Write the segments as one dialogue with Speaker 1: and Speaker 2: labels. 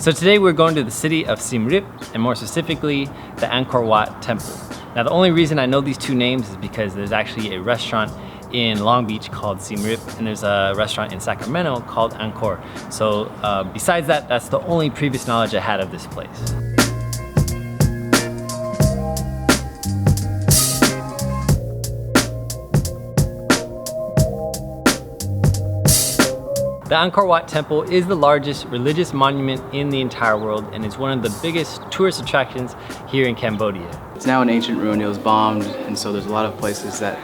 Speaker 1: So today we're going to the city of Siem Reap, and more specifically, the Angkor Wat Temple. Now the only reason I know these two names is because there's actually a restaurant in Long Beach called Siem Reap, and there's a restaurant in Sacramento called Angkor. So besides that, that's the only previous knowledge I had of this place. The Angkor Wat Temple is the largest religious monument in the entire world and is one of the biggest tourist attractions here in Cambodia.
Speaker 2: It's now an ancient ruin. It was bombed, and so there's a lot of places that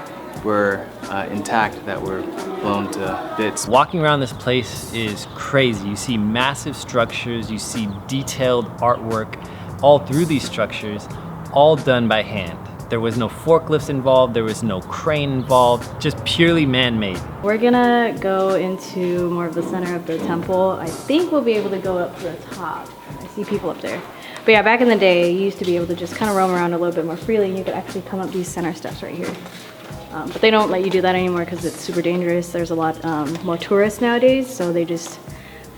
Speaker 2: were intact that were blown to bits.
Speaker 1: Walking around this place is crazy. You see massive structures, you see detailed artwork all through these structures, all done by hand. There was no forklifts involved, there was no crane involved, just purely man-made.
Speaker 3: We're gonna go into more of the center of the temple. I think we'll be able to go up to the top. I see people up there. But yeah, back in the day, you used to be able to just kind of roam around a little bit more freely, and you could actually come up these center steps right here. But they don't let you do that anymore because it's super dangerous. There's a lot more tourists nowadays, so they just,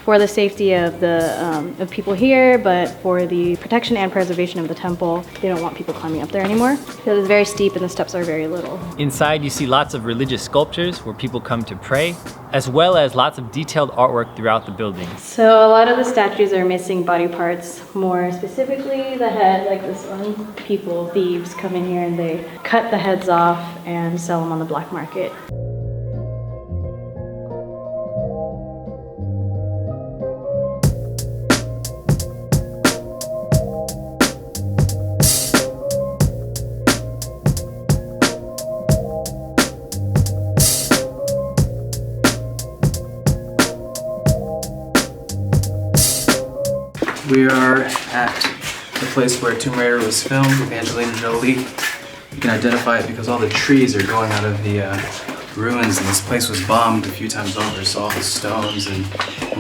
Speaker 3: for the safety of the of people here, but for the protection and preservation of the temple, they don't want people climbing up there anymore because it's very steep and the steps are very little.
Speaker 1: Inside you see lots of religious sculptures where people come to pray, as well as lots of detailed artwork throughout the building.
Speaker 3: So a lot of the statues are missing body parts, more specifically the head, like this one. People, thieves, come in here and they cut the heads off and sell them on the black market.
Speaker 2: We are at the place where Tomb Raider was filmed with Angelina Jolie. You can identify it because all the trees are going out of the ruins, and this place was bombed a few times over, so all the stones and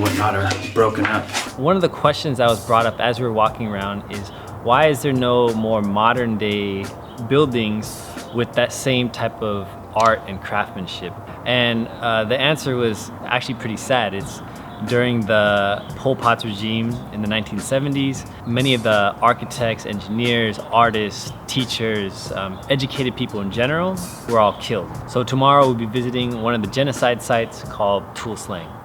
Speaker 2: whatnot are broken up.
Speaker 1: One of the questions that was brought up as we were walking around is, why is there no more modern day buildings with that same type of art and craftsmanship? And the answer was actually pretty sad. It's during the Pol Pot's regime in the 1970s, many of the architects, engineers, artists, teachers, educated people in general were all killed. So tomorrow we'll be visiting one of the genocide sites called Leng.